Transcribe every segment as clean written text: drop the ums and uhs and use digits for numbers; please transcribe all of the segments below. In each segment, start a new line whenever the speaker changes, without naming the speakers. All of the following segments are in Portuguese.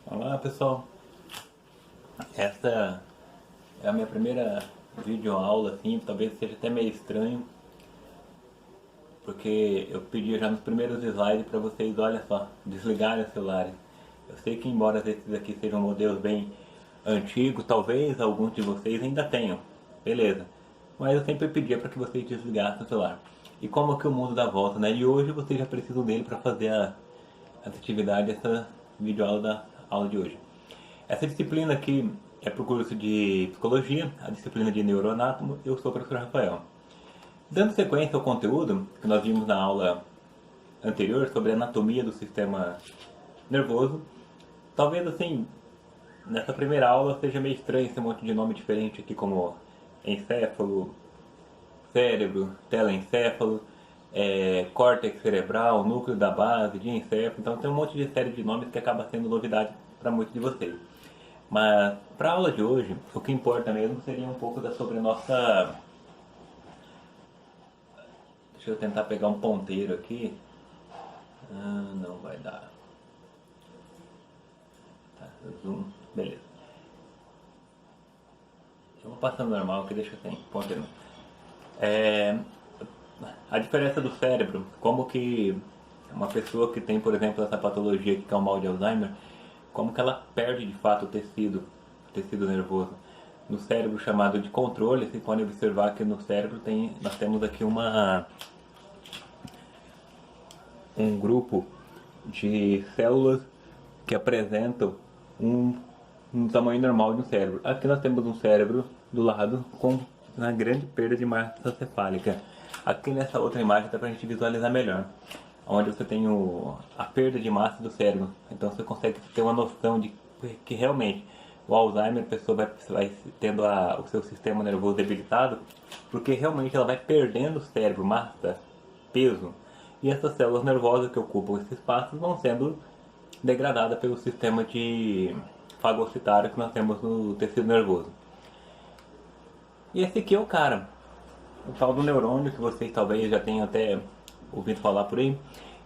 Olá pessoal, essa é a minha primeira videoaula, assim, talvez seja até meio estranho, porque eu pedi já nos primeiros slides para vocês, olha só, desligarem os celulares. Eu sei que embora esses aqui sejam modelos bem antigos, talvez alguns de vocês ainda tenham, beleza. Mas eu sempre pedia para que vocês desligassem o celular. E como que o mundo dá volta, né? E hoje vocês já precisam dele para fazer essa atividade, essa videoaula da aula de hoje. Essa disciplina aqui é para o curso de Psicologia, a disciplina de Neuroanátomo. Eu sou o professor Rafael. Dando sequência ao conteúdo que nós vimos na aula anterior sobre a anatomia do sistema nervoso, talvez assim, nessa primeira aula seja meio estranho esse monte de nome diferente aqui, como encéfalo, cérebro, telencéfalo, córtex cerebral, núcleo da base, diencéfalo. Então tem um monte de série de nomes que acaba sendo novidade para muitos de vocês. Mas para a aula de hoje, o que importa mesmo seria um pouco sobre a nossa... Deixa eu tentar pegar um ponteiro aqui. Não vai dar. Tá, zoom. Beleza. Eu vou passando normal aqui, deixa sem ponteiro. A diferença do cérebro, como que uma pessoa que tem, por exemplo, essa patologia que é o mal de Alzheimer, como que ela perde de fato o tecido nervoso. No cérebro chamado de controle, vocês podem observar que no cérebro nós temos aqui um grupo de células que apresentam um tamanho normal de um cérebro. Aqui nós temos um cérebro do lado com uma grande perda de massa cefálica. Aqui nessa outra imagem dá pra gente visualizar melhor, onde você tem a perda de massa do cérebro. Então você consegue ter uma noção de que realmente o Alzheimer, a pessoa vai tendo o seu sistema nervoso debilitado, porque realmente ela vai perdendo o cérebro, massa, peso, e essas células nervosas que ocupam esse espaço vão sendo degradadas pelo sistema de fagocitário que nós temos no tecido nervoso. E esse aqui é o cara, o tal do neurônio, que vocês talvez já tenham até ouvido falar por aí.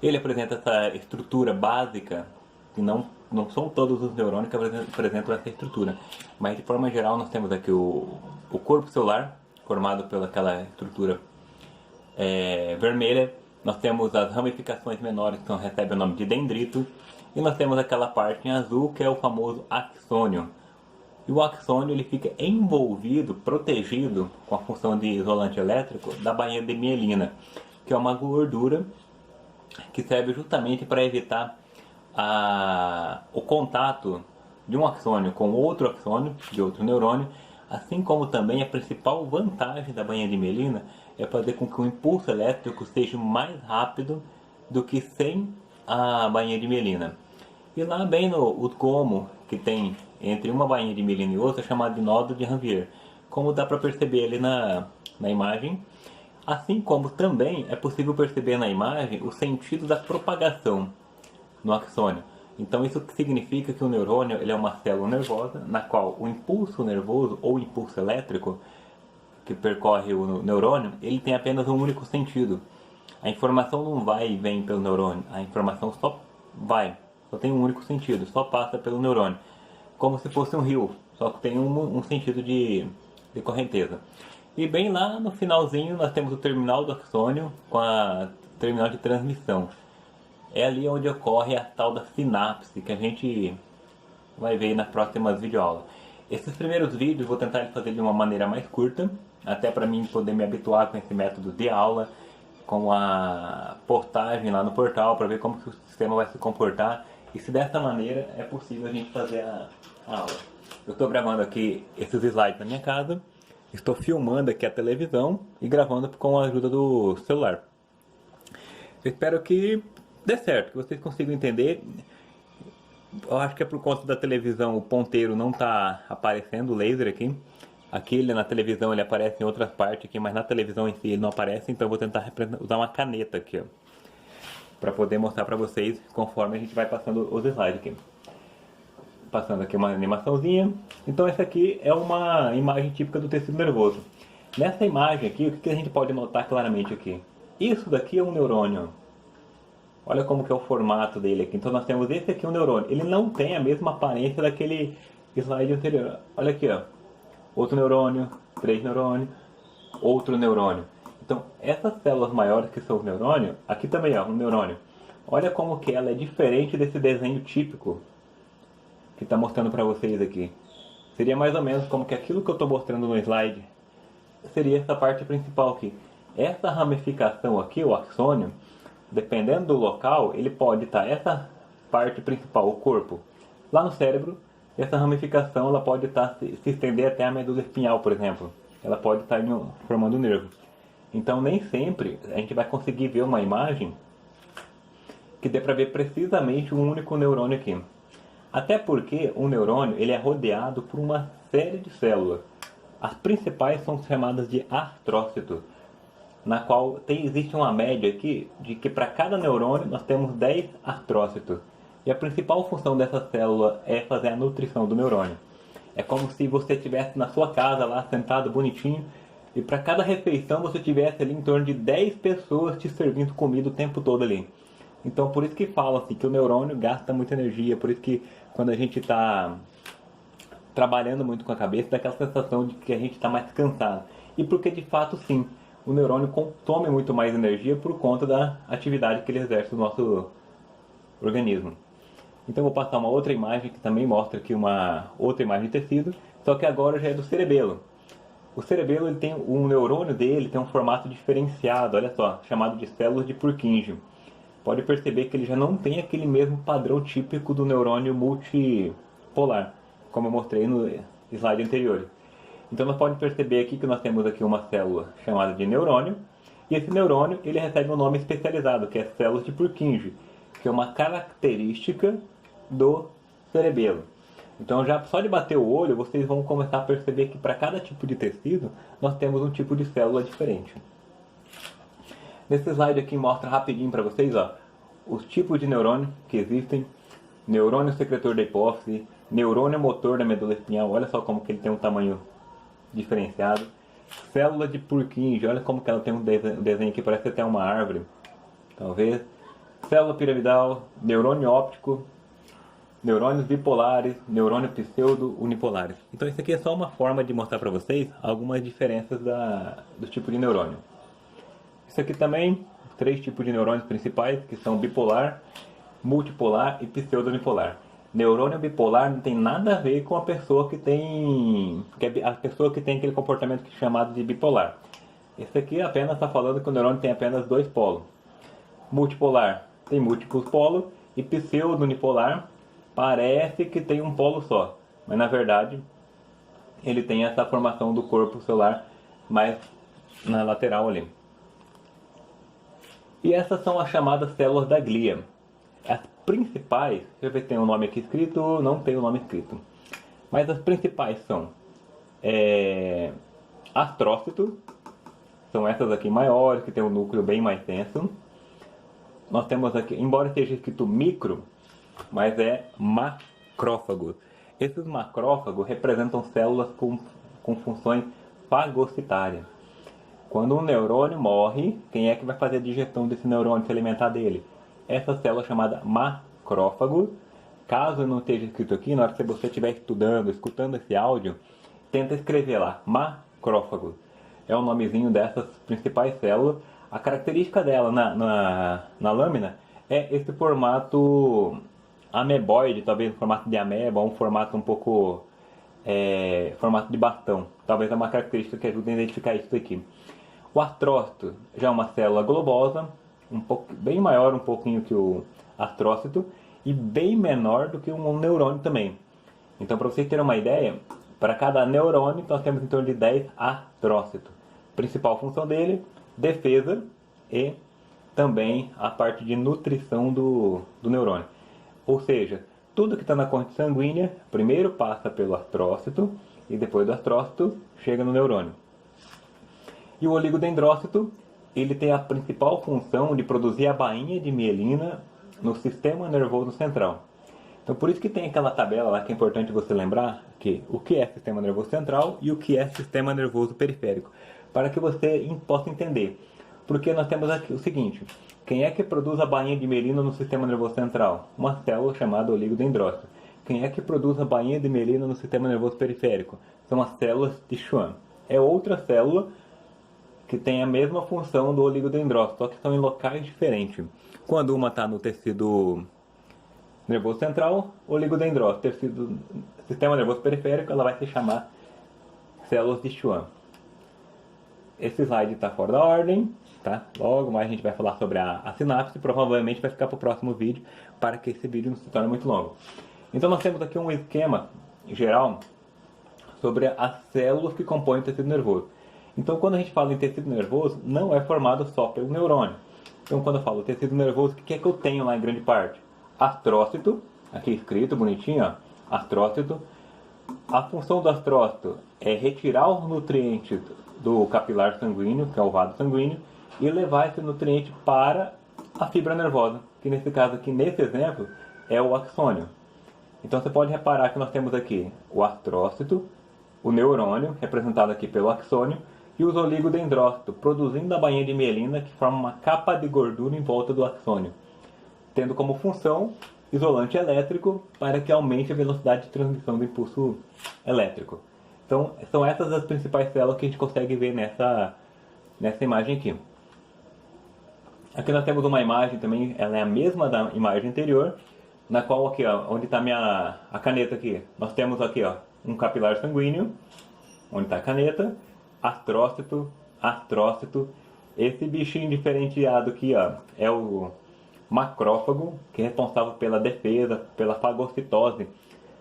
Ele apresenta essa estrutura básica, que não são todos os neurônios que apresentam essa estrutura, mas de forma geral nós temos aqui o corpo celular, formado pelaquela estrutura vermelha. Nós temos as ramificações menores, que recebem o nome de dendrito, e nós temos aquela parte em azul que é o famoso axônio. E o axônio ele fica envolvido, protegido com a função de isolante elétrico da bainha de mielina, que é uma gordura que serve justamente para evitar o contato de um axônio com outro axônio, de outro neurônio, assim como também a principal vantagem da bainha de mielina é fazer com que o impulso elétrico seja mais rápido do que sem a bainha de mielina. E lá bem no gomo que tem entre uma bainha de mielina e outra, chamado de nódulo de Ranvier, como dá para perceber ali na imagem, assim como também é possível perceber na imagem o sentido da propagação no axônio. Então isso significa que o neurônio ele é uma célula nervosa na qual o impulso nervoso ou impulso elétrico que percorre o neurônio, ele tem apenas um único sentido. A informação não vai e vem pelo neurônio, a informação só tem um único sentido, só passa pelo neurônio. Como se fosse um rio, só que tem um sentido de correnteza. E bem lá no finalzinho nós temos o terminal do axônio com a terminal de transmissão. É ali onde ocorre a tal da sinapse, que a gente vai ver nas próximas videoaulas. Esses primeiros vídeos vou tentar fazer de uma maneira mais curta, até para mim poder me habituar com esse método de aula, com a postagem lá no portal, para ver como que o sistema vai se comportar e se dessa maneira é possível a gente fazer a aula. Eu estou gravando aqui esses slides na minha casa, estou filmando aqui a televisão e gravando com a ajuda do celular. Eu espero que dê certo, que vocês consigam entender. Eu acho que é por conta da televisão o ponteiro não está aparecendo, o laser aqui. Aqui na televisão ele aparece em outras partes aqui, mas na televisão em si ele não aparece, então eu vou tentar usar uma caneta aqui, ó, para poder mostrar para vocês conforme a gente vai passando os slides aqui. Passando aqui uma animaçãozinha. Então essa aqui é uma imagem típica do tecido nervoso. Nessa imagem aqui, o que a gente pode notar claramente aqui? Isso daqui é um neurônio. Olha como que é o formato dele aqui. Então nós temos esse aqui, o neurônio. Ele não tem a mesma aparência daquele slide anterior. Olha aqui, ó. Outro neurônio, 3 neurônios, outro neurônio. Então essas células maiores que são o neurônio, aqui também ó, um neurônio. Olha como que ela é diferente desse desenho típico que está mostrando para vocês aqui. Seria mais ou menos como que aquilo que eu estou mostrando no slide seria essa parte principal aqui. Essa ramificação aqui, o axônio, dependendo do local, ele pode estar essa parte principal, o corpo, lá no cérebro. Essa ramificação ela pode estar se estender até a medula espinhal, por exemplo. Ela pode estar formando um nervo. Então nem sempre a gente vai conseguir ver uma imagem que dê para ver precisamente um único neurônio aqui. Até porque o neurônio ele é rodeado por uma série de células. As principais são chamadas de astrócitos, na qual existe uma média aqui de que para cada neurônio nós temos 10 astrócitos. E a principal função dessa célula é fazer a nutrição do neurônio. É como se você estivesse na sua casa lá sentado bonitinho e para cada refeição você tivesse ali em torno de 10 pessoas te servindo comida o tempo todo ali. Então por isso que falam assim, que o neurônio gasta muita energia, por isso que quando a gente está trabalhando muito com a cabeça, dá aquela sensação de que a gente está mais cansado. E porque de fato sim, o neurônio consome muito mais energia por conta da atividade que ele exerce no nosso organismo. Então eu vou passar uma outra imagem que também mostra aqui uma outra imagem de tecido, só que agora já é do cerebelo. O cerebelo ele tem um neurônio dele tem um formato diferenciado, olha só, chamado de células de Purkinje. Pode perceber que ele já não tem aquele mesmo padrão típico do neurônio multipolar, como eu mostrei no slide anterior. Então nós podemos perceber aqui que nós temos aqui uma célula chamada de neurônio, e esse neurônio ele recebe um nome especializado, que é células de Purkinje, que é uma característica do cerebelo. Então já só de bater o olho, vocês vão começar a perceber que para cada tipo de tecido, nós temos um tipo de célula diferente. Nesse slide aqui mostra rapidinho para vocês ó, os tipos de neurônio que existem. Neurônio secretor da hipófise, neurônio motor da medula espinhal, olha só como que ele tem um tamanho diferenciado. Célula de Purkinje, olha como que ela tem um desenho que parece até uma árvore, talvez. Célula piramidal, neurônio óptico, neurônios bipolares, neurônio pseudo-unipolares. Então isso aqui é só uma forma de mostrar para vocês algumas diferenças do tipo de neurônio. Isso aqui também, 3 tipos de neurônios principais, que são bipolar, multipolar e pseudo-unipolar. Neurônio bipolar não tem nada a ver com a pessoa que tem aquele comportamento que é chamado de bipolar. Esse aqui apenas está falando que o neurônio tem apenas 2 polos. Multipolar tem múltiplos polos e pseudo-unipolar parece que tem um polo só, mas na verdade ele tem essa formação do corpo celular mais na lateral ali. E essas são as chamadas células da glia. As principais, deixa eu ver se tem um nome aqui escrito, não tem o nome escrito. Mas as principais são astrócitos, são essas aqui maiores, que tem um núcleo bem mais denso. Nós temos aqui, embora esteja escrito micro, mas é macrófago. Esses macrófagos representam células com funções fagocitárias. Quando um neurônio morre, quem é que vai fazer a digestão desse neurônio, se alimentar dele? Essa célula chamada macrófago. Caso não esteja escrito aqui, na hora que você estiver estudando, escutando esse áudio, tenta escrever lá, macrófago. É o nomezinho dessas principais células. A característica dela na lâmina é esse formato ameboide, talvez um formato de ameba, um formato um pouco formato de bastão. Talvez é uma característica que ajude a identificar isso aqui. O astrócito já é uma célula globosa, bem maior um pouquinho que o astrócito e bem menor do que um neurônio também. Então, para vocês terem uma ideia, para cada neurônio nós temos em torno de 10 astrócitos. Principal função dele, defesa e também a parte de nutrição do neurônio. Ou seja, tudo que está na corrente sanguínea primeiro passa pelo astrócito e depois do astrócito chega no neurônio. E o oligodendrócito, ele tem a principal função de produzir a bainha de mielina no sistema nervoso central. Então por isso que tem aquela tabela lá que é importante você lembrar que o que é sistema nervoso central e o que é sistema nervoso periférico, para que você possa entender Porque nós temos aqui o seguinte: quem é que produz a bainha de mielina no sistema nervoso central? Uma célula chamada oligodendrócito. Quem é que produz a bainha de mielina no sistema nervoso periférico? São as células de Schwann. É outra célula que tem a mesma função do oligodendrócito, só que estão em locais diferentes. Quando uma está no tecido nervoso central, oligodendrócito, tecido sistema nervoso periférico, ela vai se chamar células de Schwann. Esse slide está fora da ordem, tá? Logo mais a gente vai falar sobre a sinapse, provavelmente vai ficar para o próximo vídeo, para que esse vídeo não se torne muito longo. Então nós temos aqui um esquema geral sobre as células que compõem o tecido nervoso. Então quando a gente fala em tecido nervoso, não é formado só pelo neurônio. Então quando eu falo tecido nervoso, o que é que eu tenho lá em grande parte? Astrócito, aqui escrito bonitinho, ó, astrócito. A função do astrócito é retirar os nutrientes do capilar sanguíneo, que é o vado sanguíneo, e levar esse nutriente para a fibra nervosa, que nesse caso aqui, nesse exemplo, é o axônio. Então você pode reparar que nós temos aqui o astrócito, o neurônio, representado aqui pelo axônio, e os oligodendrócitos, produzindo a bainha de mielina, que forma uma capa de gordura em volta do axônio, tendo como função isolante elétrico para que aumente a velocidade de transmissão do impulso elétrico. Então, são essas as principais células que a gente consegue ver nessa imagem aqui. Aqui nós temos uma imagem também, ela é a mesma da imagem anterior, na qual aqui, ó, onde está a caneta aqui, nós temos aqui, ó, um capilar sanguíneo, onde está a caneta, astrócito, astrócito. Esse bichinho diferenciado aqui, ó, é o macrófago, que é responsável pela defesa, pela fagocitose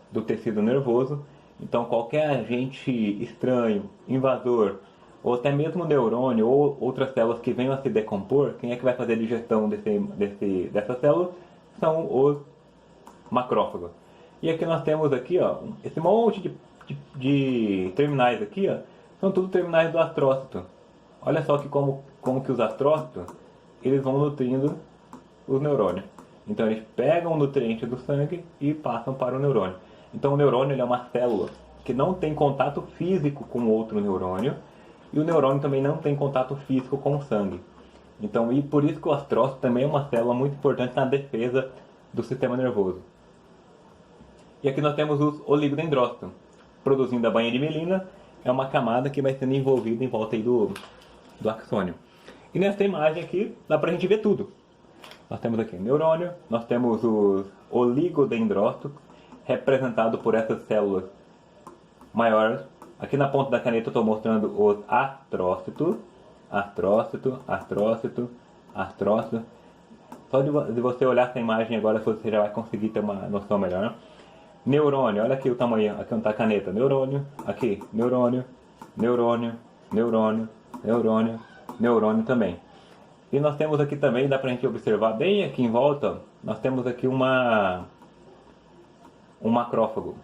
do tecido nervoso. Então qualquer agente estranho, invasor, ou até mesmo neurônio ou outras células que venham a se decompor, quem é que vai fazer a digestão dessas células? São os macrófagos. E aqui nós temos aqui, ó, esse monte de terminais aqui, ó, são tudo terminais do astrócito. Olha só que como que os astrócitos, eles vão nutrindo os neurônios. Então eles pegam o nutriente do sangue e passam para o neurônio. Então o neurônio ele é uma célula que não tem contato físico com outro neurônio, e o neurônio também não tem contato físico com o sangue. Então, e por isso que o astrócito também é uma célula muito importante na defesa do sistema nervoso. E aqui nós temos os oligodendrócitos, produzindo a bainha de mielina, é uma camada que vai sendo envolvida em volta aí do axônio. E nessa imagem aqui dá pra gente ver tudo. Nós temos aqui o neurônio, nós temos os oligodendrócitos, representado por essas células maiores. Aqui na ponta da caneta eu estou mostrando os astrócitos, astrócito, astrócito, astrócito. Só de você olhar essa imagem agora você já vai conseguir ter uma noção melhor, né? Neurônio, olha aqui o tamanho, aqui onde está a caneta, neurônio, aqui, neurônio, neurônio, neurônio, neurônio, neurônio também. E nós temos aqui também, dá pra gente observar bem aqui em volta, nós temos aqui um macrófago.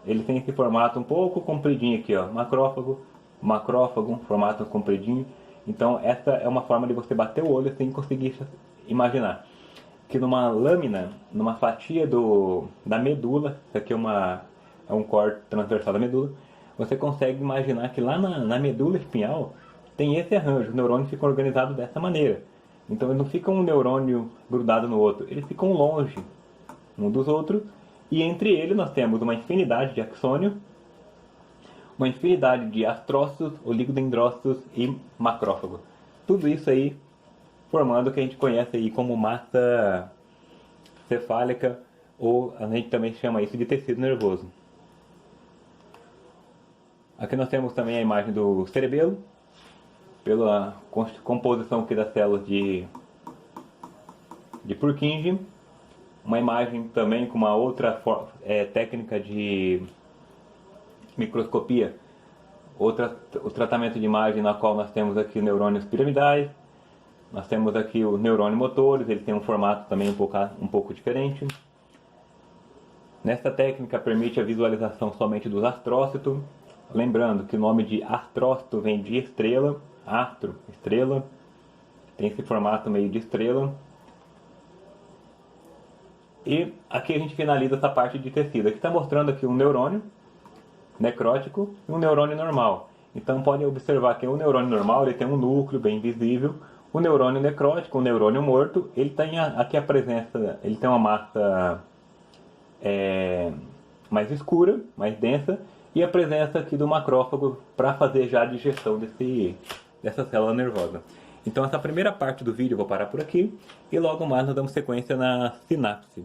Ele tem esse formato um pouco compridinho aqui, ó, macrófago, macrófago, formato compridinho. Então essa é uma forma de você bater o olho sem conseguir imaginar. Que numa lâmina, numa fatia da medula, isso aqui é um corte transversal da medula, você consegue imaginar que lá na medula espinhal tem esse arranjo, os neurônios ficam organizados dessa maneira. Então eles não ficam um neurônio grudado no outro, eles ficam longe um dos outros, e entre eles nós temos uma infinidade de axônio, uma infinidade de astrócitos, oligodendrócitos e macrófagos. Tudo isso aí formando o que a gente conhece aí como massa cefálica, ou a gente também chama isso de tecido nervoso. Aqui nós temos também a imagem do cerebelo, pela composição aqui das células de Purkinje. Uma imagem também com uma outra técnica de microscopia, o tratamento de imagem na qual nós temos aqui neurônios piramidais, nós temos aqui os neurônios motores, eles têm um formato também um pouco diferente. Nessa técnica permite a visualização somente dos astrócitos, lembrando que o nome de astrócito vem de estrela, astro, estrela, tem esse formato meio de estrela. E aqui a gente finaliza essa parte de tecido. Aqui está mostrando aqui um neurônio necrótico e um neurônio normal. Então podem observar que o neurônio normal ele tem um núcleo bem visível, O neurônio necrótico, o neurônio morto, ele tem aqui a presença, ele tem uma massa mais escura, mais densa, e a presença aqui do macrófago para fazer já a digestão dessa célula nervosa. Então essa primeira parte do vídeo eu vou parar por aqui, e logo mais nós damos sequência na sinapse.